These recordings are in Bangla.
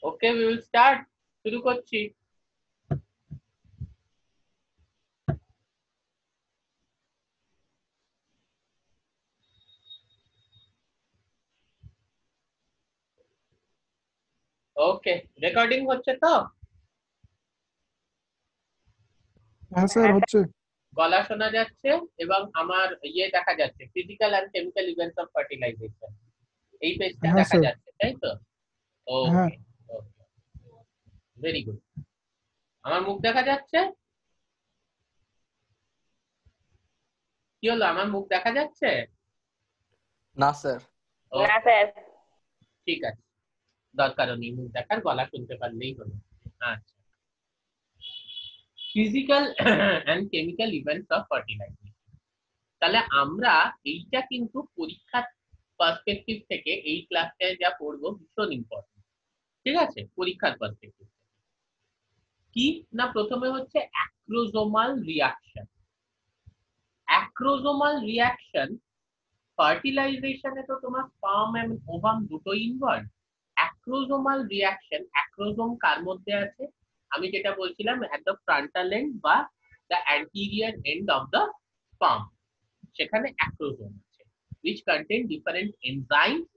Okay, we will start. শুরু করছি। ওকে, রেকর্ডিং হচ্ছে তো? হ্যাঁ স্যার হচ্ছে। গলা শোনা যাচ্ছে এবং আমার দেখা যাচ্ছে, physical and chemical events of fertilization. এই পেজটা হ্যাঁ দেখা স্যার। যাচ্ছে, তাই তো? হ্যাঁ ওকে, ওকে, ভেরি গুড। আমার মুখ দেখা যাচ্ছে? কি হলো, আমার মুখ দেখা যাচ্ছে? না স্যার। না স্যার। ঠিক আছে, দরকারও নেই মুখ দেখার, গলা শুনতে পারলেই হলো। আচ্ছা, physical and chemical events of fertilization. তাহলে আমরা এইটা কিন্তু পরীক্ষার পার্সপেক্টিভ থেকে এই ক্লাসটায় যা পড়বো ভীষণ ইম্পর্টেন্ট। ঠিক আছে, পরীক্ষার পার্সপেক্টিভ কি না, প্রথমে হচ্ছে অ্যাক্রোজোমাল রিয়াকশন। অ্যাক্রোজোমাল রিয়াকশন ফার্টিলাইজেশনে তো তোমার স্পার্ম এন্ড ওভাম দুটোই ইনভলভ। অ্যাক্রোজোমাল রিয়াকশন, অ্যাক্রোজোম কার মধ্যে আছে? আমি যেটা বলছিলাম, এট দ্য ফ্রন্টাল এন্ড বা the anterior end of the sperm, সেখানে অ্যাক্রোজোম আছে, which contain different enzymes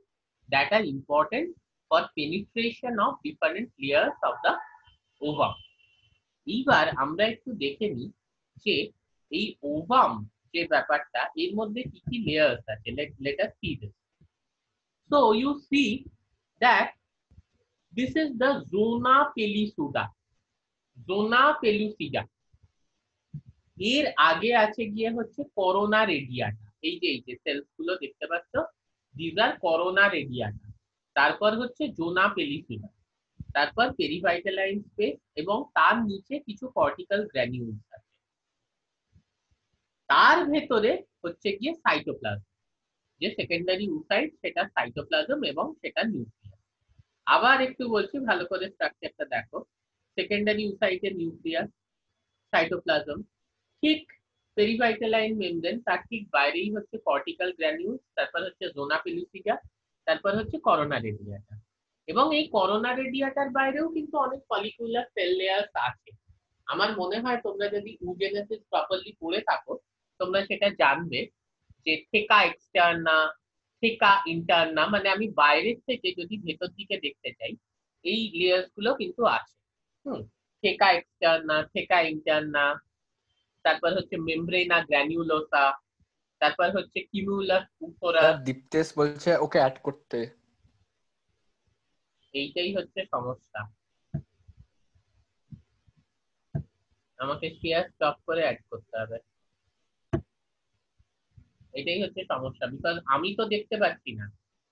that are important for penetration of different layers of the ovum. এইবার আমরা একটু দেখে নিই যে এই ওভাম যে ব্যাপারটা, এর মধ্যে কি কি লেয়ার্স আছে। let us see this. So you see that this is the zona pellucida. zona pellucida এর আগে আছে গিয়ে হচ্ছে করোনা রেডিয়াটা। এই যে সেলস গুলো দেখতে পাচ্ছ, দিস আর করোনা রেডিয়াটা। তারপর হচ্ছে জোনা পেলিসিডা, তারপর পেরিভাইটালাইন স্পেস, এবং তার নিচে কিছু কর্টিক্যাল গ্র্যানিউলস আছে। তার ভেতরে হচ্ছে গিয়ে সাইটোপ্লাজম, যে সেকেন্ডারি উসাইট, সেটা সাইটোপ্লাজম এবং সেটা নিউক্লিয়াস। আবার একটু বলছি, ভালো করে স্ট্রাকচারটা দেখো। সেকেন্ডারি উসাইটের নিউক্লিয়াস, সাইটোপ্লাজম, ঠিক পেরিভাইটালাইন মেমব্রেন, তার ঠিক বাইরেই হচ্ছে কর্টিক্যাল গ্র্যানিউলস, তারপর হচ্ছে জোনা পেলুসিডা, তারপর হচ্ছে করোনা রেডিয়াটা। এবং এই করোনা রেডিয়াটার বাইরেও কিন্তু অনেক ফলিকুলার সেল লেয়ার্স আছে। আমার মনে হয় তোমরা যদি উজেনেসিস প্রপারলি পড়ে থাকো, তোমরা সেটা জানবে যে থেকা এক্সটার্না, থেকা ইন্টারনা, মানে আমি বাইরের থেকে যদি ভেতর দিকে দেখতে চাই, এই লেয়ার্স গুলো কিন্তু আছে। থেকা এক্সটার্না, থেকা ইন্টারনা, তারপর হচ্ছে মেমব্রেনা গ্র্যানিউলোসা, তারপর হচ্ছে কিউমুলাস উফোরা। স্যার দীপ্তেশ বলছে ওকে অ্যাড করতে। এইটাই হচ্ছে সমস্যা, আমাকে শেয়ার স্টপ করে অ্যাড করতে হবে। এটাই হচ্ছে সমস্যা, বিকজ আমি তো দেখতে পাচ্ছি না।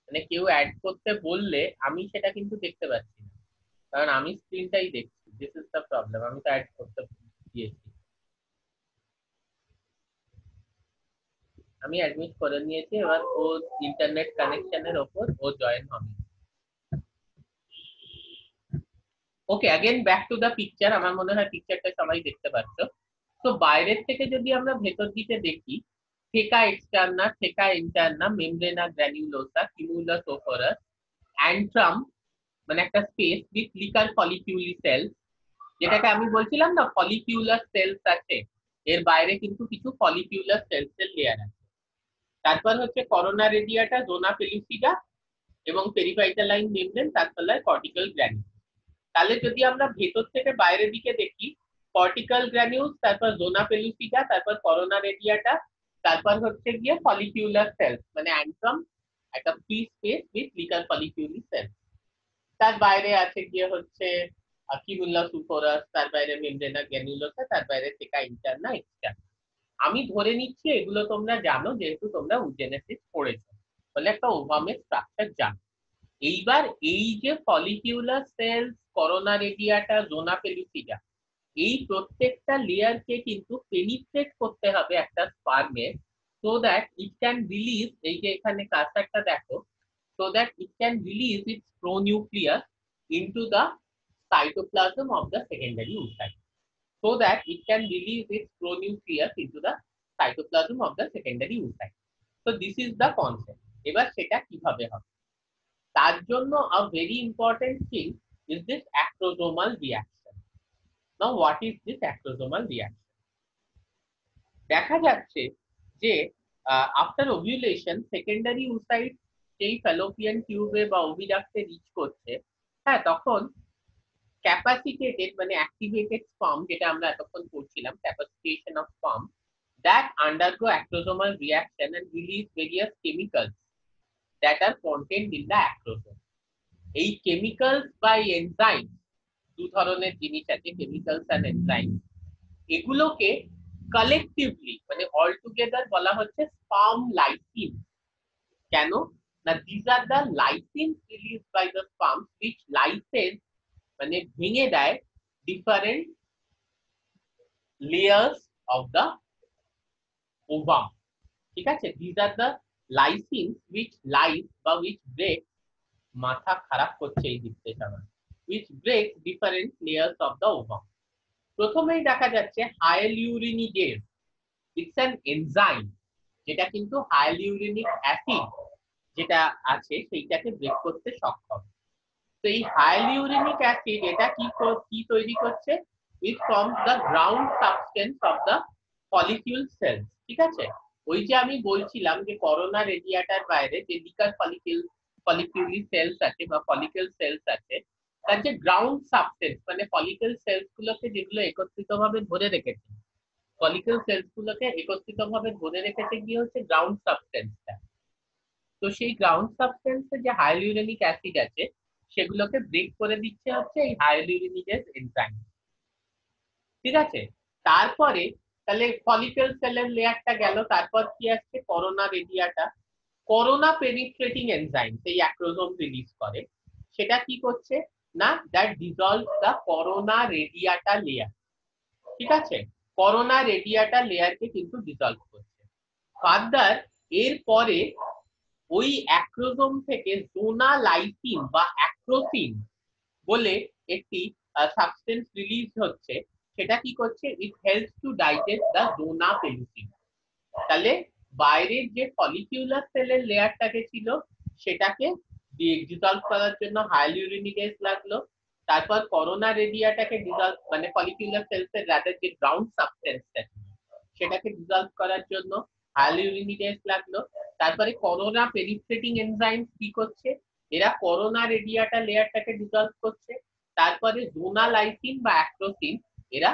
মানে কেউ অ্যাড করতে বললে আমি সেটা কিন্তু দেখতে পাচ্ছি না, কারণ আমি স্ক্রিনটাই দেখছি। দিস ইজ দ্য প্রবলেম, আমি তো অ্যাড করতে দিয়েছি। আমি অ্যাডমিট করে নিয়েছি, এবার ও ইন্টারনেট কানেকশনের ওপর ও জয়েন হবে। Okay, again back to the picture. আমার মনে হয় পিকচারটা সবাই দেখতে পাচ্ছ। তো বাইরের থেকে যদি আমরা ভেতর দিকে দেখি, থেকা এক্সটার্না, থেকা ইন্টারনা, মেমব্রেনা গ্র্যানিউলোসা, কিউমুলাস ওফোরাস, অ্যান্ট্রাম, মানে একটা space with liquor folliculi sales, যেটাকে আমি বলছিলাম না ফলিকিউলার সেলস আছে, এর বাইরে কিন্তু কিছু ফলিকিউলার সেলস এর লেয়ার আছে। তারপর হচ্ছে করোনা রেডিয়াটা, জোনা পেলুসিডা এবং পেরিভাইটালাইন মেমব্রেন, তার তলায় কর্টিক্যাল গ্র্যানিউল। তাহলে যদি আমরা ভেতর থেকে বাইরের দিকে দেখি, কর্টিক্যাল গ্র্যানিউলস, তারপর জোনা পেলুসিডা, তারপর করোনা রেডিয়াটা, তারপর হচ্ছে গিয়ে ফলিকিউলার সেলস, মানে অ্যান্ট্রাম, একটা free space with liquor folliculi cells. তার বাইরে আছে গিয়ে হচ্ছে কিউমুলাস সুফোরাস, তার বাইরে মেমব্রেনা গ্র্যানুলোসা, তার বাইরে থেকা ইন্টারনা এক্সটার্না। আমি ধরে নিচ্ছি এগুলো তোমরা জানো, যেহেতু তোমরা উজেনেসিস পড়েছো, বলে একটা ওভামের স্ট্রাকচার জানো। এইবার এই যে follicular cells, corona radiata, zona pellucida, এই প্রত্যেকটা লেয়ারকে কিন্তু পেনিট্রেট করতে হবে একটা স্পার্মে, so that it can release, এই যে এখানে কার্সারটা দেখো, so that it can release its pronucleus into the cytoplasm of the secondary oocyte, so that it can release its pronucleus into the cytoplasm of the secondary oocyte. So this is the concept. এবার সেটা কিভাবে হবে, তার জন্য a very important thing is this acrosomal reaction. Now what is this acrosomal reaction? দেখা যাচ্ছে যে আফটার ওভিউলেশন সেকেন্ডারি ওসাইট যেই ফ্যালোপিয়ান টিউবে বা ওভিডাক্টে রিচ করছে, হ্যাঁ, তখন ক্যাপাসিটেটেড মানে অ্যাক্টিভেটেড স্পার্ম, যেটা আমরা এতক্ষণ পড়ছিলাম, capacitation of sperm, that undergo acrosomal reaction and release various chemicals that are contained in the acrosome. এই কেমিক্যালস বা এনজাইম, দু ধরনের জিনিস আছে, কেমিক্যালস এন্ড এনজাইম, এগুলোকে কালেকটিভলি মানে অল টুগেদার বলা হচ্ছে স্পার্ম লাইসিন। কেন না, this are the lysin release by the sperm which lysins মানে ভেঙে দেয় different layers of the ovum. ঠিক আছে, this are the lysin which lyse বা which ব্রেক, মাথা খারাপ করছে এই দিকতে আমার, which breaks different layers of the ovum. প্রথমেই দেখা যাচ্ছে হায়ালুরিনিডেজ, ইটস অ্যান এনজাইম যেটা কিন্তু হায়ালুরিনিক অ্যাসিড যেটা আছে সেইটাকে ব্রেক করতে সক্ষম। তো এই হায়ালুরিনিক অ্যাসিড এটা কি তৈরি করছে? It forms the ground substance of the follicle cells. ঠিক আছে, ওই যে আমি বলছিলাম যে করোনা রেডিয়াটার বাইরে যে লিকার ফলিকিউলি সেলস আছে বা ফলিকেল সেলস আছে, তার যে গ্রাউন্ড সাবস্টেন্স মানে ফলিকেল সেলস গুলোকে যেগুলো একত্রিত ভাবে ধরে রেখেছে, ফলিকেল সেলস গুলোকে একত্রিত ভাবে ধরে রেখেছে গিয়ে হচ্ছে গ্রাউন্ড সাবস্টেন্সটা। তো সেই গ্রাউন্ড সাবস্টেন্সে যে হায়ালুরিনিক অ্যাসিড আছে সেগুলোকে ব্রেক করে দিচ্ছে হচ্ছে এই হায়ালুরিনিডেজ এনজাইম। ঠিক আছে, তারপরে তাহলে ফলিকেল সেলের লেয়ারটা গেল, তারপর কি আসছে? Corona radiata. Corona penetrating enzyme সেই অ্যাক্রোসোম রিলিজ করে, সেটা কি করছে না, that dissolve the corona radiata layer. ঠিক আছে, করোনা রেডিয়াটা লেয়ারকে কিন্তু ডিসলভ করছে। ফার্দার এরপরে ওই অ্যাক্রোসোম থেকে জোনা লাইসিন বা অ্যাক্রোসিন বলে একটি সাবস্টেন্স রিলিজ হচ্ছে, সেটা কি করছে? It helps to digest the zona pellucida. তাহলে বাইরের যে ফলিকিউলার সেলের লেয়ারটাকে ছিল সেটাকে ডিসলভ করার জন্য হায়ালুরিনিডেজ লাগলো, তারপর করোনা রেডিয়াটাকে ডিসলভ মানে ফলিকিউলার সেলসের রাদার যে গ্রাউন্ড সাবস্টেন্সটা ছিল সেটাকে ডিসলভ করার জন্য হায়ালুরিনিডেজ লাগলো, তারপরে করোনা পেনিট্রেটিং এনজাইম কি করছে? এরা করোনা রেডিয়াটা লেয়ারটাকে ডিসলভ করছে, তারপরে জোনা লাইসিন বা অ্যাক্রোসিন এরা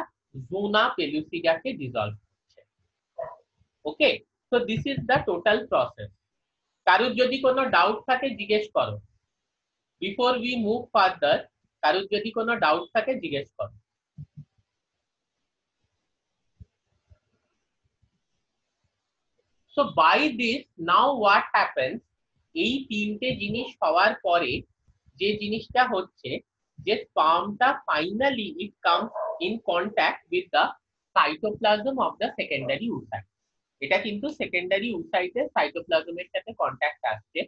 জোনা পেলুসিডাকে ডিসলভ করছে। Okay, so this is the total process. কারুর যদি কোনো ডাউট থাকে জিজ্ঞেস করো, বিফোর উই মুভ ফার্দার। কারুর যদি কোনো ডাউট থাকে জিজ্ঞেস করো। So by this now what happens, এই তিনটে জিনিস হওয়ার পরে যে জিনিসটা হচ্ছে যে স্পার্মটা finally it comes in contact with the cytoplasm of the secondary oocyte. এটা কিন্তু সেকেন্ডারি ওসাইটে সাইটোপ্লাজমের সাথে কন্ট্যাক্ট আসছে।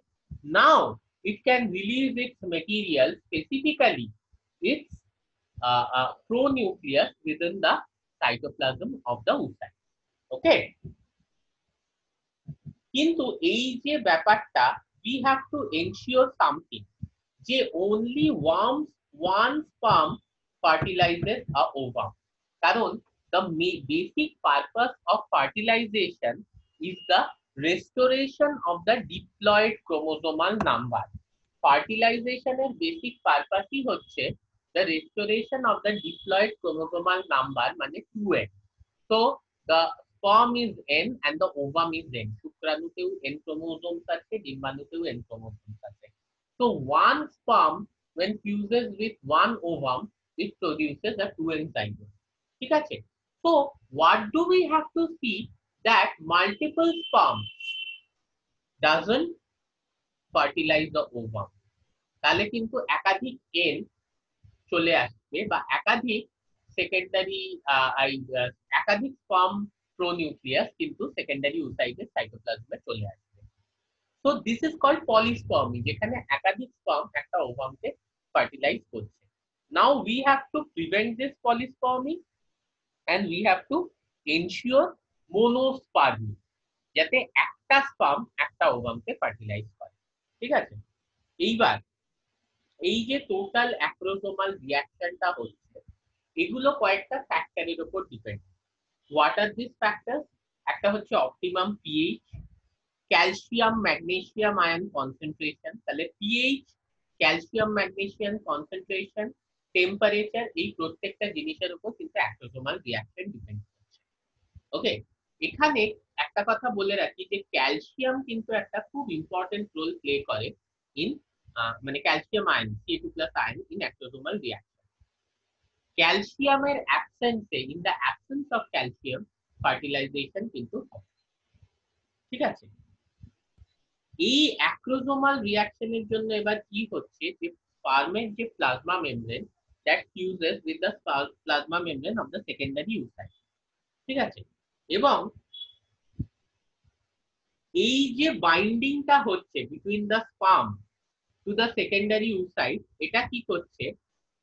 Now it can release its material, specifically its pronucleus within the cytoplasm of the oocyte. Okay, কিন্তু এই যে ব্যাপারটা we have to ensure something, যে only one sperm fertilizes a ovum, কারণ the basic purpose of fertilization is the restoration of the diploid chromosomal number. Fertilization এর বেসিক পারপাসই হচ্ছে the restoration of the diploid chromosomal number মানে 2n. So the sperm is n and the ovum is n. শুক্রাণুতেও n chromosomes আছে, ডিম্বাণুতেও n chromosomes আছে। So one sperm when fuses with one ovum it produces a 2n zygote. ঠিক আছে, so what do we have to see, that multiple sperm doesn't fertilize the ovum, তাহলে কিন্তু একাধিক n চলে আসবে বা একাধিক সেকেন্ডারি একাধিক স্পার্ম প্রোনিউক্লিয়াস কিন্তু সেকেন্ডারি ওসাইটের সাইটোপ্লাজমে চলে আসবে। So this is called polyspermy, যেখানে একাধিক স্পার্ম একটা ওভামকে ফার্টিলাইজ করছে। Now we have to prevent this polyspermy and we have to ensure monospermy, যাতে একটা স্পার্ম একটা ওভামকে ফার্টিলাইজ করে। ঠিক আছে, এইবার এই যে টোটাল অ্যাক্রোসোমাল রিয়াকশনটা হচ্ছে, এগুলো কয়েকটা ফ্যাক্টরের উপর depend. What are this factor? একটা হচ্ছে optimum pH, calcium magnesium ion concentration. তাহলে pH, calcium magnesium concentration, temperature, এই প্রত্যেকটা জিনিসের উপর কিন্তু অ্যাক্রোসোমাল রিয়াকশন ডিপেন্ড করছে। ওকে, এখানে একটা কথা বলে রাখি যে ক্যালসিয়াম কিন্তু একটা খুব ইম্পর্টেন্ট রোল প্লে করে ইন মানে calcium ion Ca2+ ion in acrosomal reaction. ক্যালসিয়ামের অ্যাবসেন্সে, in the absence of calcium, fertilization কিন্তু হয়। ঠিক আছে, এই অ্যাক্রোসোমাল রিয়াকশনের জন্য এবার কি হচ্ছে যে স্পার্মের যে plasma membrane that fuses with the plasma membrane of the secondary oocyte। ঠিক আছে, এবং এই যে বাইন্ডিংটা হচ্ছে between the sperm to the secondary oocyte, এটা কি করছে,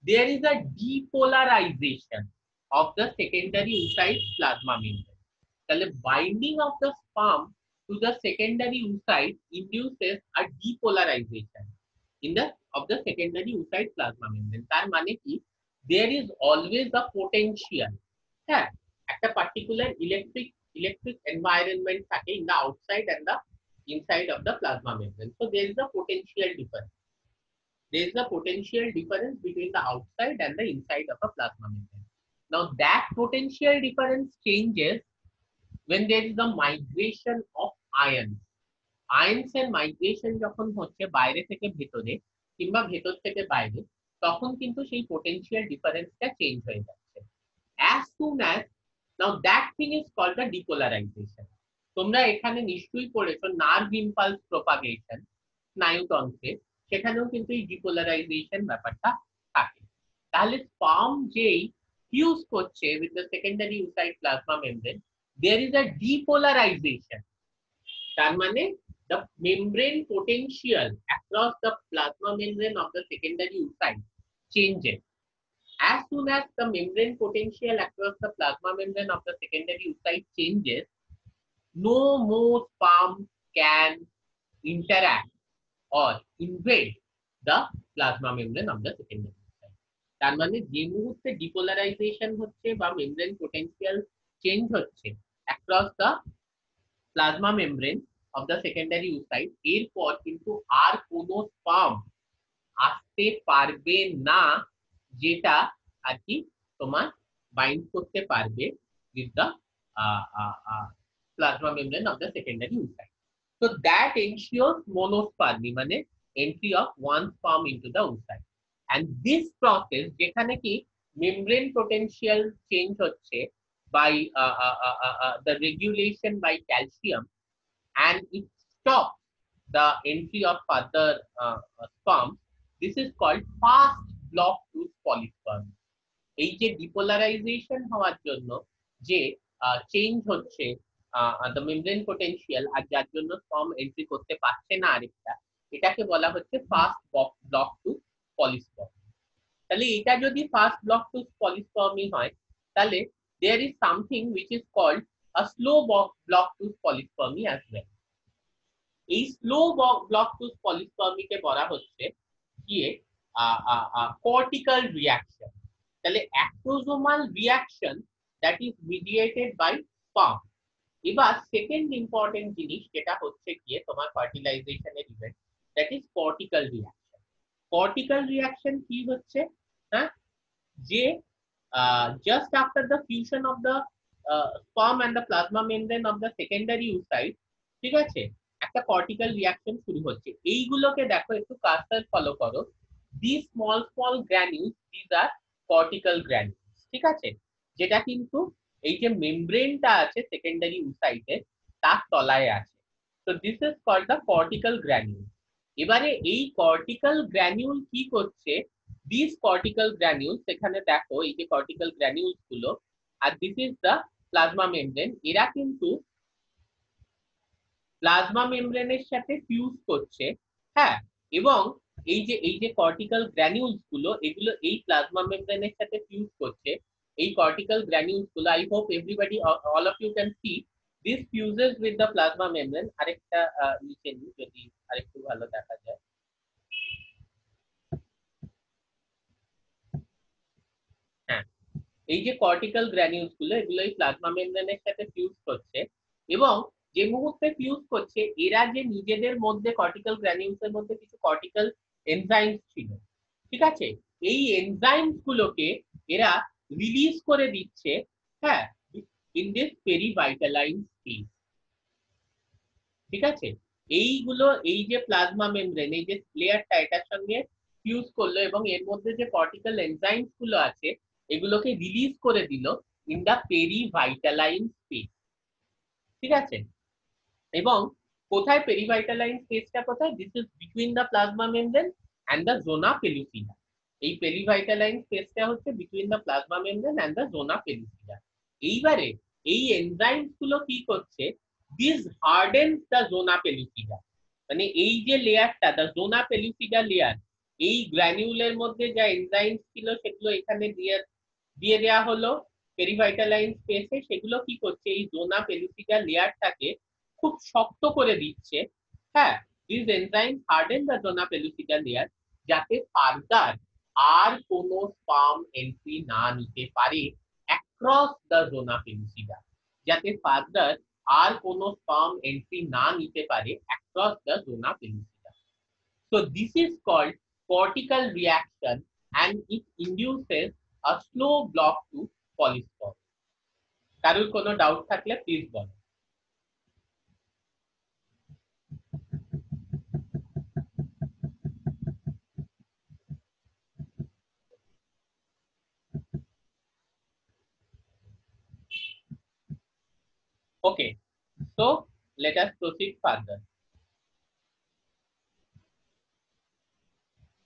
there is a depolarization of the secondary oocyte plasma membrane. তাহলে binding of the sperm to the secondary oocyte induces a depolarization in the of the secondary oocyte plasma membrane. তার মানে কি, there is always a potential, হ্যাঁ, একটা particular electric environment থাকে in the outside and the inside of the plasma membrane. So there is a potential difference. There is a potential difference between the outside and the inside of a plasma membrane. Now that potential difference changes when there is a migration of ions. Ions এর migration যখন হচ্ছে বাইরে থেকে ভেতরে কিংবা ভেতর থেকে বাইরে, তখন কিন্তু সেই potential difference-টা চেঞ্জ হয়ে যাচ্ছে। As soon as, now that thing is called the depolarization. তোমরা এখানে নিশ্চয়ই পড়েছো নার্ভ ইম্পালস প্রপাগেশন স্নায়ুতন্ত্রে, সেখানেও কিন্তু এই ডিপোলারাইজেশন ব্যাপারটা থাকে। তাহলে স্পার্ম যেই ফিউজ করছে with the secondary oocyte plasma membrane, there is a depolarization. তার মানে the membrane potential across the plasma membrane of the secondary oocyte changes. As soon as the membrane potential across the plasma membrane of the secondary oocyte changes, no more sperm can interact or invade the plasma membrane of the secondary oocyte. তার মানে যে মুহূর্তে ডিপোলারাইজেশন হচ্ছে বা মেমব্রেন পোটেনশিয়াল চেঞ্জ হচ্ছে across the plasma membrane of the secondary oocyte, এরপর কিন্তু আর কোনো স্পার্ম আসতে পারবে না যেটা আর কি তোমার বাইন্ড করতে পারবে with the plasma membrane of the secondary oocyte. So that ensures monospermy, মানে entry of one sperm into the oocyte. And this process যেখানে কি membrane potential change হচ্ছে by the regulation by calcium, and it stops the entry of further sperm. This is called fast block tooth polyspermy. এই যে ডিপোলারাইজেশন হওয়ার জন্য যে চেঞ্জ হচ্ছে the membrane potential, আর যার জন্য স্পার্ম এন্ট্রি করতে পারছে না আরেকটা, এটাকে বলা হচ্ছে ফাস্ট ব্লক টুথ পলিস্পার্মি। তাহলে এটা যদি ফাস্ট ব্লক টুথ পলিস্পার্মি হয়, তাহলে there is something which is called a slow block tooth polyspermy as well. এই স্লো ব্লক টুথ পলিস্পার্মিকে বলা হচ্ছে গিয়ে কর্টিক্যাল রিয়াকশন। তাহলে acrosomal reaction that is mediated by sperm. এবার সেকেন্ড ইম্পর্টেন্ট জিনিস যেটা হচ্ছে গিয়ে তোমার ফার্টিলাইজেশনের event, that is cortical reaction. Cortical reaction কি হচ্ছে, হ্যাঁ, যে just after the fusion of the sperm and the plasma membrane of the secondary oocyte, ঠিক আছে, একটা কর্টিক্যাল রিয়াকশন শুরু হচ্ছে। এইগুলোকে দেখো, একটু কার্সার ফলো করো, these small granules, these are cortical granules, ঠিক আছে, যেটা কিন্তু এই যে মেমব্রেনটা আছে সেকেন্ডারি oocyte তার তলায় আছে। তো this is called the cortical granule. এবারে এই কর্টিক্যাল গ্র্যানিউল কি করছে, দিস কর্টিক্যাল গ্র্যানিউলস, এখানে দেখো এই যে কর্টিক্যাল গ্র্যানিউলস গুলো, আর this is the plasma membrane, এরা কিন্তু প্লাজমা মেমব্রেনের সাথে ফিউজ করছে, হ্যাঁ, এবং এই যে কর্টিক্যাল গ্র্যানিউলস গুলো, এগুলো এই প্লাজমা মেমব্রেনের সাথে ফিউজ করছে। এই কর্টিক্যাল গ্র্যানিউলস গুলো, I hope everybody all of you can see this fuses with the plasma membrane. আরেকটা নিচে যদি আরেকটু ভালো দেখা যায়, এই যে কর্টিক্যাল গ্র্যানিউলস গুলো, এগুলো এই প্লাজমা মেমব্রেনের সাথে ফিউজ করছে, এবং যে মুহূর্তে ফিউজ করছে এরা যে নিজেদের মধ্যে কর্টিক্যাল গ্র্যানিউলস এর মধ্যে কিছু কর্টিক্যাল এনজাইমস ছিল, ঠিক আছে, এই এনজাইমস গুলোকে এরা রিলিজ করে দিচ্ছে, হ্যাঁ, ইন দিস পেরিভাইটালাইন স্পেস। ঠিক আছে, এইগুলো এই যে প্লাজমা মেমব্রেন, এই যে লেয়ারটা এটার সঙ্গে ফিউজ করলো এবং এর মধ্যে যে কর্টিক্যাল এনজাইমস গুলো আছে এগুলোকে রিলিজ করে দিল ইন দা পেরিভাইটালাইন স্পেস। ঠিক আছে, এবং কোথায় পেরিভাইটালাইন স্পেসটা কোথায়? This is between the plasma membrane and the zona pellucida. এই পেরিভাইটালাইন স্পেসটা হচ্ছে between the plasma membrane and the zona pellucida. এইবারে এই এনজাইমস গুলো কি করছে? দিস হার্ডেন্স দা জোনা পেলুসিডা, মানে এই যে লেয়ারটা, দা জোনা পেলুসিডা লেয়ার, এই গ্র্যানিউলের মধ্যে যা এনজাইমস ছিল সেগুলো এখানে দিয়ে দেওয়া হলো পেরিভাইটালাইন স্পেসে। সেগুলো কি করছে? এই জোনা পেলুসিডা লেয়ারটাকে খুব শক্ত করে দিচ্ছে, হ্যাঁ, this enzyme harden the zona pellucida layer, যাতে ফার্দার আর কোনো স্পার্ম এন্ট্রি না নিতে পারে অ্যাক্রস দা জোনা পেলুসিডা, যাতে ফার্দার আর কোনো স্পার্ম এন্ট্রি না নিতে পারে across the zona pellucida. So this is called cortical reaction and it induces a slow block to polyspore. কারোর কোনো ডাউট থাকলে প্লিজ বলো। Okay, so let us proceed further.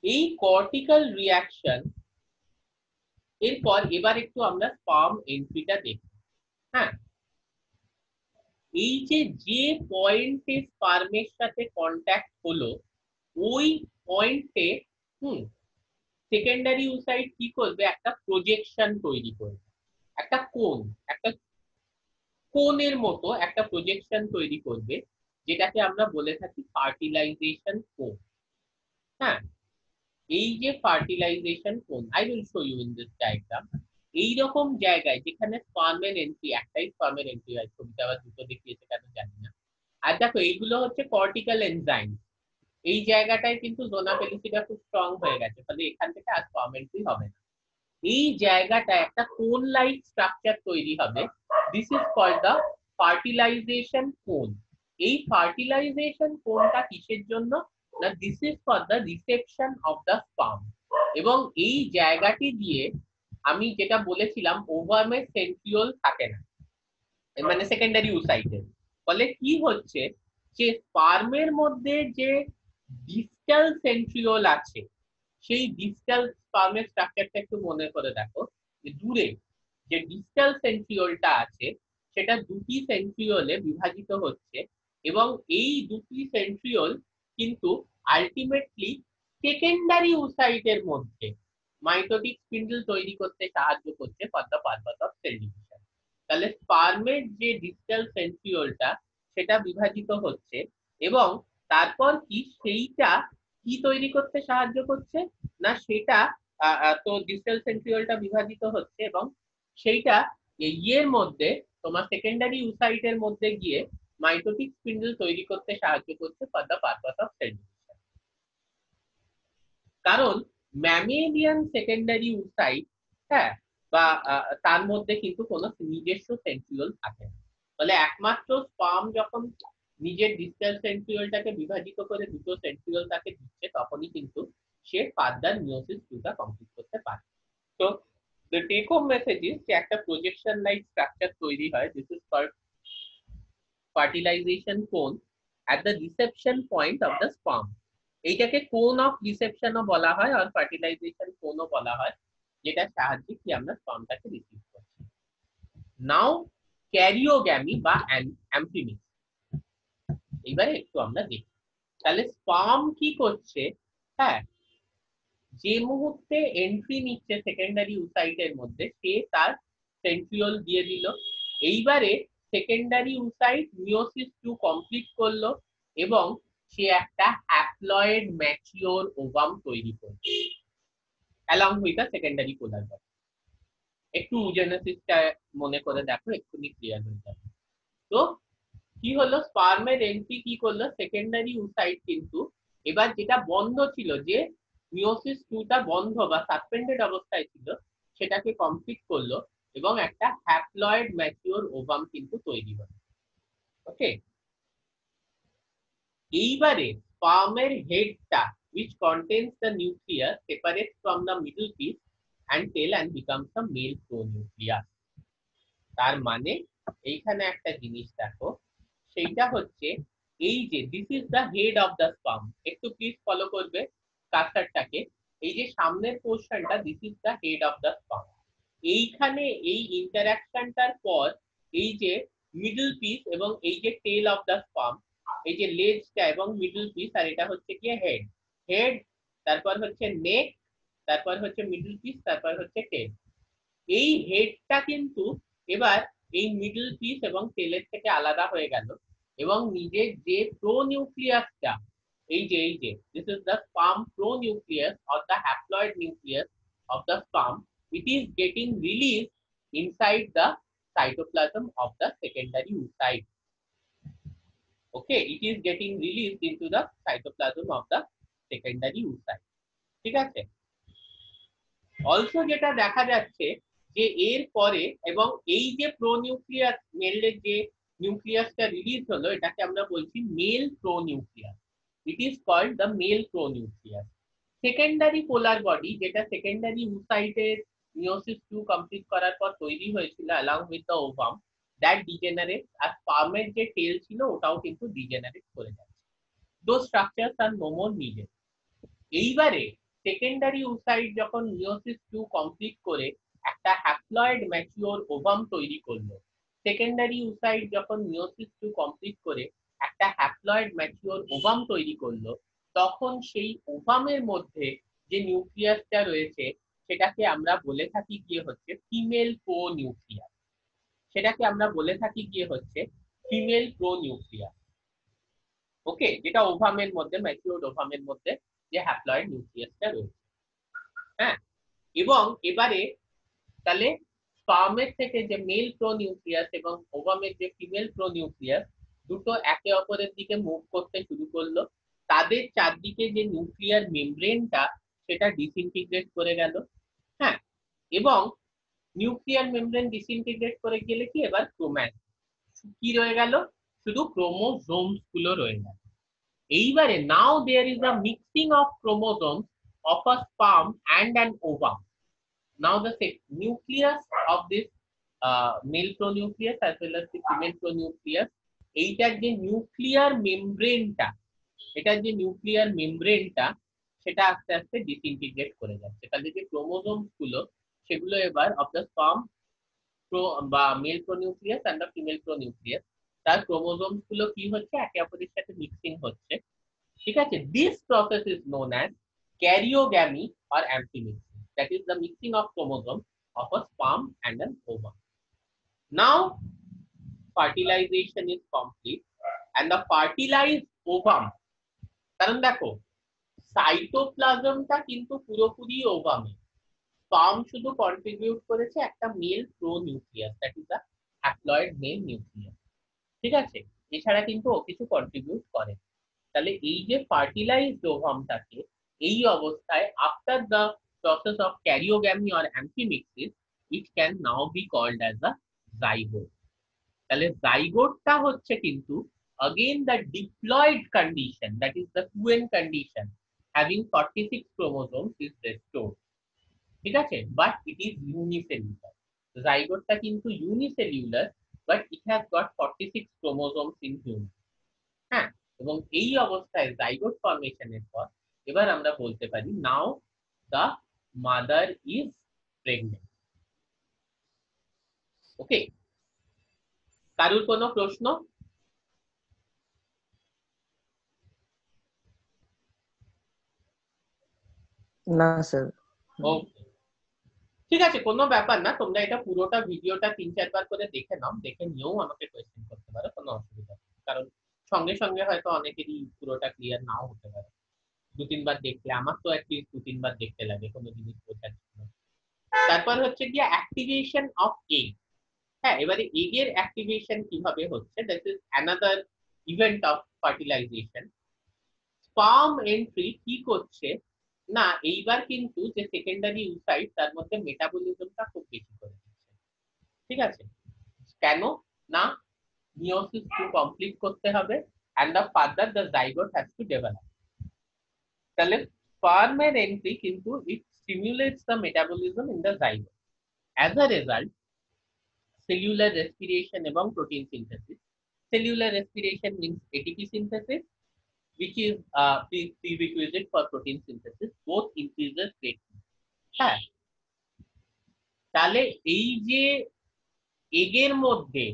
এই কর্টিক্যাল রিয়াকশন এরপর এবার একটু আমরা স্পার্ম এন্ট্রিটা দেখি। হ্যাঁ, এই যে পয়েন্টে স্পার্মের সাথে কন্ট্যাক্ট হলো ওই পয়েন্টে সেকেন্ডারি ওসাইট কি করবে? একটা প্রজেকশন তৈরি করবে, একটা কোনের মতো একটা প্রজেকশন তৈরি করবে, যেটাকে আমরা বলে থাকি ফার্টিলাইজেশন কোন। হ্যাঁ, এই যে fertilization cone, I will show you in this diagram. এইরকম জায়গায় যেখানে স্পার্মের এন্ট্রি, একটাই স্পার্মের এন্ট্রি হয়, ছবিটা আবার দুটো দেখিয়েছে কেন জানি না। আর দেখো এইগুলো হচ্ছে কর্টিক্যাল এনজাইম। এই জায়গাটায় কিন্তু জোনা পেলুসিডা খুব স্ট্রং হয়ে গেছে, ফলে এখান থেকে আর স্পার্ম এন্ট্রি হবে না। এই জায়গাটায় একটা কোন লাইক স্ট্রাকচার তৈরি হবে, this is called the fertilization cone. এই ফার্টিলাইজেশন কোনটা কিসের জন্য? না, this is for the reception of the sperm. এবং এই জায়গাটি দিয়ে আমি যেটা বলেছিলাম, ওভামের সেন্ট্রিওল থাকে না, মানে সেকেন্ডারি ওসাইটের, ফলে কি হচ্ছে যে স্পার্মের মধ্যে যে ডিস্টাল সেন্ট্রিওল আছে, সেই ডিস্টাল স্পার্মের স্ট্রাকচারটা একটু মনে করে দেখো, যে দূরে যে ডিস্টাল সেন্ট্রিওলটা আছে সেটা দুটি সেন্ট্রিওলে বিভাজিত হচ্ছে, এবং এই দুটি সেন্ট্রিওল কিন্তু আলটিমেটলি সেকেন্ডারি ওসাইটের মধ্যে মাইটোটিক স্পিন্ডল তৈরি করতে সাহায্য করছে for the purpose of cell division. তাহলে স্পার্মের যে ডিস্টাল সেন্ট্রিওলটা সেটা বিভাজিত হচ্ছে, এবং তারপর কি সেইটা কি তৈরি করতে সাহায্য করছে? না, সেটা তো ডিস্টাল সেন্ট্রিওলটা বিভাজিত হচ্ছে এবং সেইটা ইয়ের মধ্যে তোমার সেকেন্ডারি ওসাইটের মধ্যে গিয়ে মাইটোটিক স্পিন্ডল তৈরি করতে সাহায্য করছে for the purpose of cell division. কারণ ম্যামেলিয়ান সেকেন্ডারি ওসাইট, হ্যাঁ, বা তার মধ্যে কিন্তু কোনো নিজস্ব সেন্ট্রিওল থাকে না, ফলে একমাত্র স্পার্ম যখন নিজের ডিস্টাল সেন্ট্রিওলটাকে বিভাজিত করে দুটো সেন্ট্রিওল তাকে দিচ্ছে, তখনই কিন্তু সে ফার্দার মিওসিস টুটা কমপ্লিট করতে পারে। তো the take home message is যে একটা প্রজেকশন লাইক স্ট্রাকচার তৈরি হয়, দিস ইজ কল্ড ফার্টিলাইজেশন কোন at the reception point of the sperm. এইটাকে কোন অফ রিসেপশনও বলা হয় আর ফার্টিলাইজেশন কোনও বলা হয়, যেটার সাহায্যে কি আমরা স্পার্মটাকে রিসিভ করছি। নাও ক্যারিওগ্যামি বা অ্যাম্ফিমিক্স এইবারে একটু আমরা দেখি। তাহলে স্পার্ম কি করছে? হ্যাঁ, যে মুহূর্তে এন্ট্রি নিচ্ছে সেকেন্ডারি ওসাইটের মধ্যে, সে তার সেন্ট্রিওল দিয়ে দিল। এইবারে secondary oocyte meiosis to complete করলো এবং সে একটা হ্যাপ্লয়েড ম্যাচিওর ওভাম তৈরি করবে along with a secondary polar body. একটু জেনেসিসটা মনে করে দেখো, এক্ষুনি ক্লিয়ার হয়ে যাবে। তো কি হলো, স্পার্মের এন্ট্রি কি করলো, সেকেন্ডারি উসাইট কিন্তু এবার যেটা বন্ধ ছিল, যে মিওসিস 2টা বন্ধ বা সাসপেন্ডেড অবস্থায় ছিল, সেটাকে কমপ্লিট করলো এবং একটা হ্যাপ্লয়েড ম্যাচিওর ওভাম কিন্তু তৈরি হলো। ওকে, এইবারে স্পার্মের হেডটা which contains the nucleus separates from the middle piece and tail and becomes a male pronucleus। তার মানে এইখানে একটা জিনিস দেখো, সেইটা হচ্ছে এই যে this is the head of the sperm. একটু প্লিজ ফলো করবে কার্সারটাকে। এই যে সামনের পোর্শনটা, this is the head of the sperm. এইখানে এই ইন্টারঅ্যাকশনটার পর এই যে মিডল পিস এবং এই যে টেল অফ দ্য স্পার্ম, এই যে লেজটা এবং মিডল পিস, আর এটা হচ্ছে কি হেড। হেড, তারপর হচ্ছে নেক, তারপর হচ্ছে মিডল পিস, তারপর হচ্ছে টেল। এই হেডটা কিন্তু এবার এই মিডল পিস এবং টেলের থেকে আলাদা হয়ে গেল এবং নিজের যে প্রোনিউক্লিয়াসটা, এই যে this is the sperm pronucleus or the haploid nucleus of the sperm, it is getting release inside the cytoplasm of the secondary oocyte. Okay, it is getting released into the cytoplasm of the secondary oocyte. ঠিক আছে, অলসো যেটা দেখা যাচ্ছে যে এর পরে এবং এই যে প্রোনিউক্লিয়াস মেলের যে নিউক্লিয়াসটা রিলিজ হলো, এটাকে আমরা বলছি male pronucleus. It is called the male pronucleus. Secondary polar body, যেটা সেকেন্ডারি উসাইটের মিওসিস 2 কমপ্লিট করার পর তৈরি হয়েছিল along with the ovum, that degenerate, আর স্পার্মের যে টেল ছিল ওটাও কিন্তু ডিজেনারেট করে যাচ্ছে। Those structures are no more needed. এইবারে সেকেন্ডারি উসাইট যখন মিওসিস 2 কমপ্লিট করে একটা হ্যাপ্লয়েড ম্যাচিওর ওভাম তৈরি করলো, সেকেন্ডারি উসাইট যখন মিওসিস 2 কমপ্লিট করে একটা হ্যাপ্লয়েড ম্যাচিওর ওভাম তৈরি করলো, তখন সেই ওভামের মধ্যে যে নিউক্লিয়াসটা রয়েছে সেটাকে আমরা বলে থাকি গিয়ে হচ্ছে ফিমেল প্রো নিউক্লিয়াস। সেটাকে আমরা বলে থাকি গিয়ে হচ্ছে ফিমেল প্রো নিউক্লিয়াস। ওকে, যেটা ওভামের মধ্যে, ম্যাচিওর ওভামের মধ্যে যে হ্যাপ্লয়েড নিউক্লিয়াসটা রয়েছে। হ্যাঁ, এবং এবারে তাহলে স্পার্মের থেকে যে মেল প্রোনিউক্লিয়াস এবং ওভামের যে ফিমেল প্রোনিউক্লিয়াস, দুটো একে অপরের দিকে মুভ করতে শুরু করলো। তাদের চারদিকে যে নিউক্লিয়ার মেমব্রেনটা, সেটা ডিসইন্টিগ্রেট করে গেল। হ্যাঁ, এবং নিউক্লিয়ার মেমব্রেন ডিসইন্টিগ্রেট করে গেলে কি, এবার ক্রোম্যাট কি রয়ে গেল, শুধু ক্রোমোজোমস গুলো রয়ে গেল। এইবারে now there is a mixing of chromosomes of a sperm and an ovum. Now the nucleus of this male pronucleus as well as the female pronucleus, এইটার যে নিউক্লিয়ার মেমব্রেনটা, এটার যে নিউক্লিয়ার মেমব্রেনটা, সেটা আস্তে আস্তে ডিসইন্টিগ্রেট করে যাচ্ছে। তাহলে যে ক্রোমোজোমস গুলো, সেগুলো এবার অফ দ্য স্পার্ম বা মেল প্রোনিউক্লিয়াস এন্ড দ্য ফিমেল প্রোনিউক্লিয়াস, তার ক্রোমোজোমস গুলো কি হচ্ছে, একে অপরের সাথে মিক্সিং হচ্ছে। ঠিক আছে, this process is known as karyogamy or amphimixing, that is the mixing of chromosomes of a sperm and an ovum. Now fertilization is complete and the fertilized ovum, কারণ দেখো সাইটোপ্লাজমটা কিন্তু পুরোপুরি ওভামে, স্পার্ম শুধু কন্ট্রিবিউট করেছে একটা male pronucleus, that is the haploid male nucleus. ঠিক আছে, এছাড়া কিন্তু ও কিছু কন্ট্রিবিউট করে। তাহলে এই যে ফার্টিলাইজড ওভামটাকে, এই অবস্থায় after the process of karyogamy or amphimixis, it can now be called as a zygote. তাহলে জাইগোটটা হচ্ছে কিন্তু again the diploid condition, that is the 2n condition having 46 chromosomes is restored. ঠিক আছে, but it is unicellular. জাইগোটটা কিন্তু unicellular, but it has got 46 chromosomes in human. হ্যাঁ, এবং এই অবস্থায় জাইগোট ফরমেশনের পর এবার আমরা বলতে পারি নাও দ্য মাদার ইজ প্রেগনেন্ট। ওকে, কারুর কোনো প্রশ্ন? না স্যার। ওকে, ঠিক আছে, কোনো ব্যাপার না। তোমরা এটা পুরোটা ভিডিওটা 3-4 বার করে দেখে নাও, দেখে নিয়েও আমাকে কোয়েশ্চেন করতে পারো, কোনো অসুবিধা নেই। কারণ সঙ্গে সঙ্গে হয়তো অনেকেরই পুরোটা ক্লিয়ার নাও হতে পারে। 2-3 বার দেখলে, আমার তো অ্যাটলিস্ট 2-3 বার দেখতে লাগে কোনো জিনিস বোঝার জন্য। তারপর হচ্ছে গিয়ে অ্যাক্টিভেশন অফ এগ। হ্যাঁ, এবারে এগের অ্যাক্টিভেশন কিভাবে হচ্ছে, that is another event of fertilization. Sperm entry কি করছে না, এইবার কিন্তু যে সেকেন্ডারি ইউসাইট তার মধ্যে মেটাবলিজমটা খুব বেশি করে দিচ্ছে। ঠিক আছে, কেন না, মিওসিস টু কমপ্লিট করতে হবে and the further the zygote has to develop. তাহলে স্পার্মের এন্ট্রি কিন্তু it stimulates the metabolism in the zygote. As a result, cellular respiration এবং protein synthesis. Cellular respiration means ATP synthesis, which is prerequisite for protein synthesis. Both increases greatly. হ্যাঁ, তাহলে এই যে এগের মধ্যে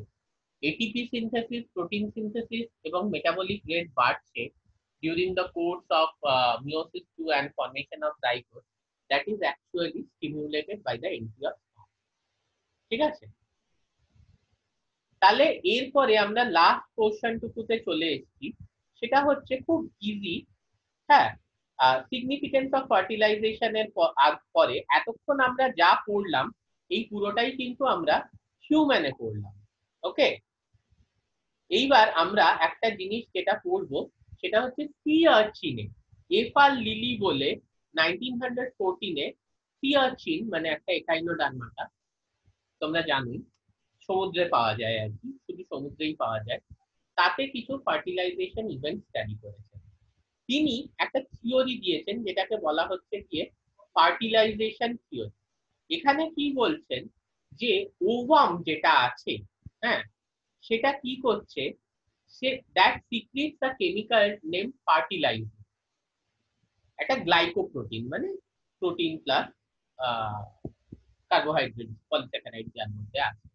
ATP synthesis, protein synthesis এবং metabolic rate বাড়ছে during the course of meiosis 2 and formation of zygote, that is actually stimulated by the entry of sperm. ঠিক আছে, তাহলে এরপরে আমরা লাস্ট পোর্শনটুকুতে চলে এসেছি, সেটা হচ্ছে খুব ইজি। হ্যাঁ, সিগনিফিকেন্স অফ ফার্টিলাইজেশনের পরে এতক্ষণ আমরা যা পড়লাম এই পুরোটাই কিন্তু আমরা হিউম্যানে পড়লাম। ওকে, এইবার আমরা একটা জিনিস যেটা পড়বো সেটা হচ্ছে সি আর্চিনে। এফআর লিলি বলে 1914-এ সি আর্চিন মানে একটা একাইনোডার্মাটা, তোমরা জানোই সমুদ্রে পাওয়া যায় আর কি, শুধু সমুদ্রেই পাওয়া যায়, তাতে কিছু ফার্টিলাইজেশন ইভেন্ট স্টাডি করেছেন। তিনি একটা থিওরি দিয়েছেন যেটাকে বলা হচ্ছে গিয়ে ফার্টিলাইজেশন থিওরি। এখানে কি বলছেন যে ওভাম যেটা আছে, হ্যাঁ, সেটা কি করছে, সে that secretes a chemical name fertilizing, একটা গ্লাইকোপ্রোটিন মানে প্রোটিন প্লাস কার্বোহাইড্রেট পলিস্যাকারাইড যার মধ্যে আছে,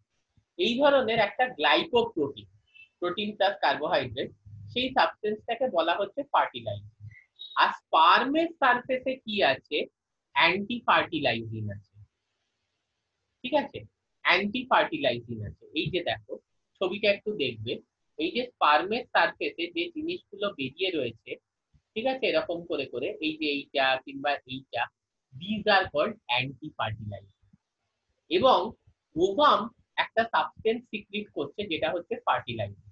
এই ধরনের একটা গ্লাইকোপ্রোটিন, প্রোটিন প্লাস কার্বোহাইড্রেট, সেই সাবস্টেন্সটাকে বলা হচ্ছে ফার্টিলাইজিং। আর স্পার্মের সারফেসে কি আছে, অ্যান্টি ফার্টিলাইজিং আছে। ঠিক আছে, অ্যান্টি ফার্টিলাইজিং আছে। এই যে দেখো ছবিটা একটু দেখবে, এই যে স্পার্মের সারফেসে যে জিনিসগুলো বেরিয়ে রয়েছে, ঠিক আছে, এরকম করে করে এই যে এইটা কিংবা এইটা, this are called anti fertilizing. এবং ওভাম একটা সাবস্টেন্স সিক্রিট করছে যেটা হচ্ছে ফার্টিলাইজিং।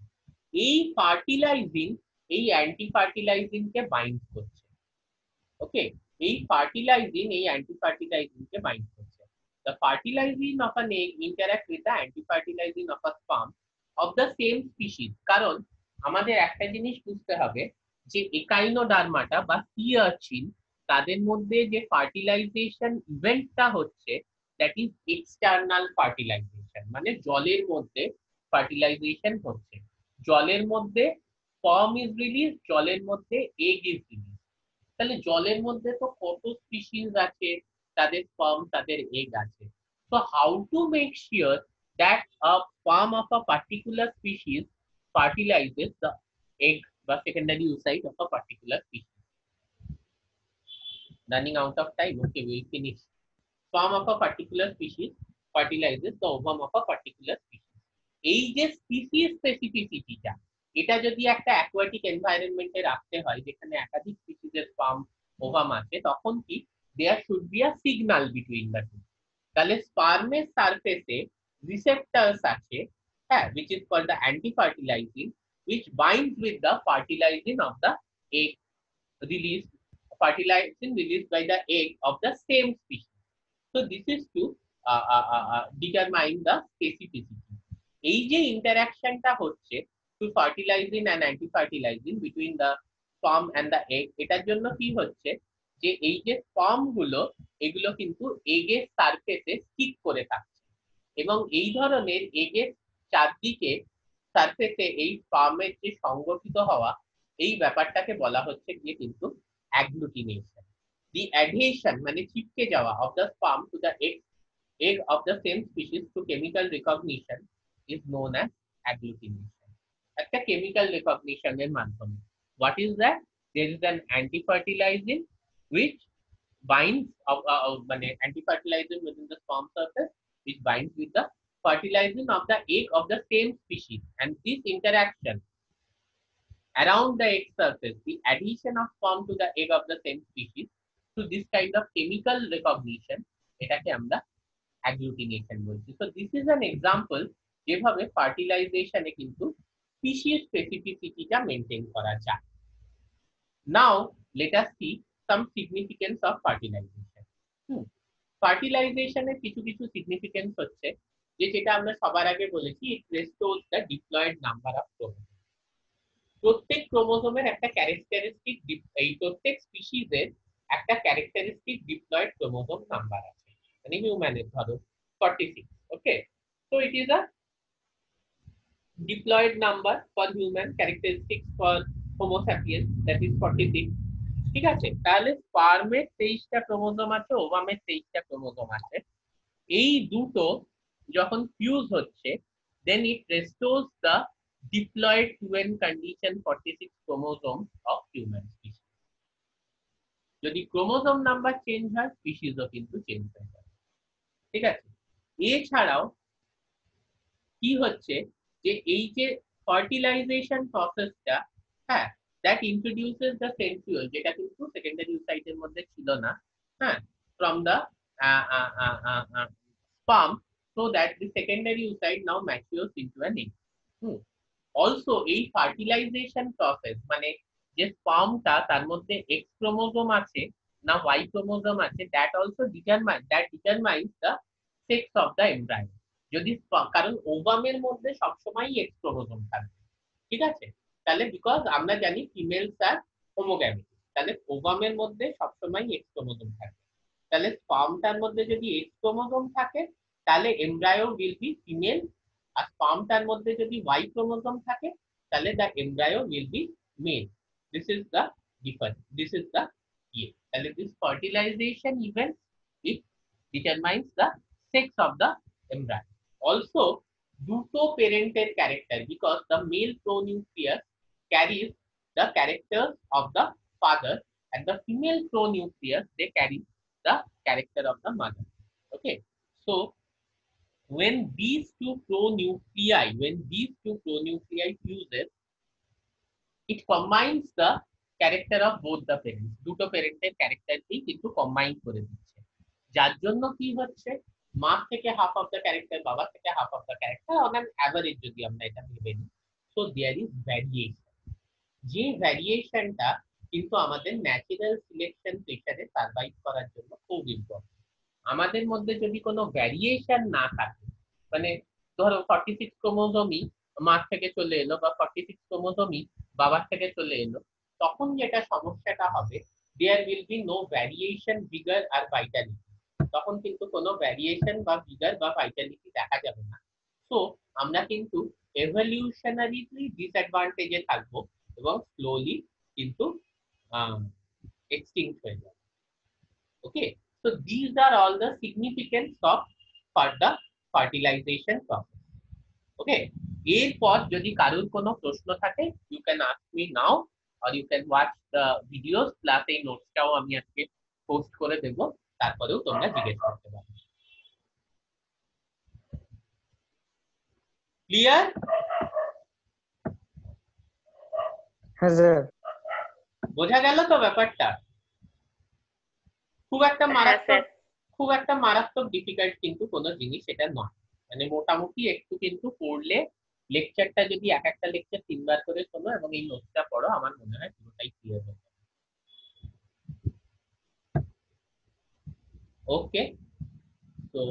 এই ফার্টিলাইজিং এই অ্যান্টি ফার্টিলাইজিং কে বাইন্ড করছে। ওকে, এই ফার্টিলাইজিং এই অ্যান্টি ফার্টিলাইজিং কে বাইন্ড করছে। The fertilizing of an egg interact with the anti-fertilizing of a sperm of the same species. কারণ আমাদের একটা জিনিস বুঝতে হবে যে একাইনোডার্মাটা বা সি আর্চিন, তাদের মধ্যে যে ফার্টিলাইজেশন ইভেন্টটা হচ্ছে দ্যাট ইজ এক্সটার্নাল ফার্টিলাইজেশন, মানে জলের মধ্যে ফার্টিলাইজেশন হচ্ছে। জলের মধ্যে স্পার্ম ইজ রিলিজ, জলের মধ্যে এগ ইজ রিলিজ। তাহলে জলের মধ্যে তো কত স্পিসিস আছে, তাদের স্পার্ম তাদের এগ আছে। So how to make sure that a sperm of a particular species fertilizes the egg বা secondary oocyte of a particular species? Running out of time, okay, we will finish. Sperm of a particular species fertilizes the ovum of a particular species. এই যে স্পিসিস স্পেসিফিসিটিটা, এটা যদি একটা অ্যাকোয়াটিক এনভায়রনমেন্টে রাখতে হয় যেখানে একাধিক স্পিসিসের স্পার্ম ওভাম আছে, তখন কি there should be a signal between the two. তাহলে স্পার্মের সারফেসে রিসেপ্টরস আছে, হ্যাঁ, which is called the anti-fertilizing, which binds with the fertilizing of the egg released, fertilizing released by the egg of the same species. So this is to determine the specificity. এই যে ইন্টারঅ্যাকশনটা হচ্ছে to fertilizing and anti fertilizing between the sperm and the egg, এটার জন্য কি হচ্ছে যে এই যে স্পার্ম গুলো এগুলো কিন্তু এগের সারফেসে স্টিক করে থাকছে, এবং এই ধরনের এগের চারদিকে সারফেসে এই স্পার্মের যে সংগঠিত হওয়া, এই ব্যাপারটাকে বলা হচ্ছে গিয়ে কিন্তু অ্যাগ্লুটিনেশন। দি অ্যাডহেশন মানে চিপকে যাওয়া of the sperm to the egg of the same species through chemical recognition is known as agglutination. একটা chemical recognition এর মাধ্যমে। What is that? There is an anti-fertilizing which binds মানে anti-fertilizing within the sperm surface which binds with the fertilizing of the egg of the same species, and this interaction around the egg surface, the adhesion of sperm to the egg of the same species, to this kind of chemical recognition, এটাকে আমরা অ্যাগ্লুটিনেশন বলছি। তো দিস ইজ অ্যান এক্সাম্পল যেভাবে ফার্টিলাইজেশনে কিন্তু স্পিসিস স্পেসিফিসিটিটা মেনটেন করা যায়। Now let us see some significance of fertilization. ফার্টিলাইজেশনের কিছু কিছু সিগনিফিকেন্স হচ্ছে যেটা আমরা সবার আগে বলেছি, it restores the diploid number of chromosome. প্রত্যেক ক্রোমোজোমের একটা ক্যারেক্টারিস্টিক, এই প্রত্যেক স্পিসিসের একটা ক্যারেক্টারিস্টিক ডিপ্লয়েড ক্রোমোজোম নাম্বার আছে। মানে হিউম্যানের ধরো 46, ওকে। So it is a diploid number for human, characteristics for homo sapiens, that is 46. ঠিক আছে, তাহলে স্পার্মের 23টা ক্রোমোজোম আছে, ওভামের 23টা ক্রোমোজোম আছে। এই দুটো যখন ফিউজ হচ্ছে, then it restores the diploid 2n condition 46 chromosomes of human species. যদি ক্রোমোজোম নাম্বার চেঞ্জ হয়, স্পিসিসও কিন্তু চেঞ্জ হয়ে যাবে। ঠিক আছে, এছাড়াও কি হচ্ছে যে এই যে ফার্টিলাইজেশন প্রসেসটা, হ্যাঁ, দ্যাট ইন্ট্রোডিউসেস দ্য সেন্ট্রিওল, যেটা কিন্তু সেকেন্ডারি ওসাইটের মধ্যে ছিল না, হ্যাঁ, from the sperm, so that the secondary oocyte now matures into an egg. Also এই ফার্টিলাইজেশন প্রসেস মানে যে স্পার্মটা, তার মধ্যে এক্স ক্রোমোজোম আছে না ওয়াই ক্রোমোজোম আছে, that also determines the sex of the embryo. যদি কারণ ওভামের মধ্যে সবসময় এক্স ক্রোমোজোম থাকবে, ঠিক আছে, তাহলে বিকজ আমরা জানি ফিমেলস আর হোমোগ্যামিটিক, তাহলে ওভামের মধ্যে সবসময় এক্স ক্রোমোজোম থাকবে। তাহলে স্পার্মটার মধ্যে যদি এক্স ক্রোমোজোম থাকে, তাহলে এমব্রায়ো উইল বি ফিমেল, আর স্পার্মটার মধ্যে যদি ওয়াই ক্রোমোজোম থাকে, তাহলে the embryo will be male. This is the difference, this is the তাহলে this fertilization event it determines the sex of the embryo. Also, দুটো প্যারেন্টের character, because the male pronucleus carries the characters of the father and the female pronucleus they carry the character of the mother. Okay, so when these two pronuclei fuses, it combines the character of both the parents. দুটো প্যারেন্টের ক্যারেক্টারকেই কিন্তু কম্বাইন করে দিচ্ছে, যার জন্য কি হচ্ছে, মা থেকে হাফ অফ দ্য ক্যারেক্টার, বাবা থেকে half of the character on an average যদি আমরা এটা ভেবে নিই। সো দেয়ার ইজ ভ্যারিয়েশন, যে ভ্যারিয়েশনটা কিন্তু আমাদের ন্যাচারাল সিলেকশন প্রেসারে সার্ভাইভ করার জন্য খুব ইম্পর্টেন্ট। আমাদের মধ্যে যদি কোনো ভ্যারিয়েশন না থাকে, মানে ধরো 46 ক্রোমোজোমই মার থেকে চলে এলো বা 46 ক্রোমোজোমই বাবার থেকে চলে এলো, তখন যেটা সমস্যাটা হবে, there will be no variation, vigour আর ভাইটালিটি। তখন কিন্তু কোনো ভ্যারিয়েশন বা ভিগার বা ভাইটালিটি দেখা যাবে না। সো আমরা কিন্তু এভলিউশনারিলি ডিসঅ্যাডভান্টেজে থাকবো এবং স্লোলি কিন্তু এক্সটিংক্ট হয়ে যাবে। ওকে, so these are all the significance of the fertilization process. Okay, এরপর যদি কারোর কোনো প্রশ্ন থাকে, you can ask me now or you can watch the videos, plus এই নোটসটাও আমি আজকে পোস্ট করে দেব, তারপরেও তোমরা জিজ্ঞেস করতে পারো। ক্লিয়ার? হ্যাঁ স্যার। বোঝা গেল তো ব্যাপারটা? খুব একটা মারাত্মক ডিফিকাল্ট কিন্তু কোনো জিনিস এটা নয়, মানে মোটামুটি একটু কিন্তু পড়লে, লেকচারটা যদি এক একটা লেকচার 3 বার করে শোনো এবং এই নোটসটা পড়ো, আমার মনে হয় পুরোটাই ক্লিয়ার হয়ে যাবে। ওকে, তো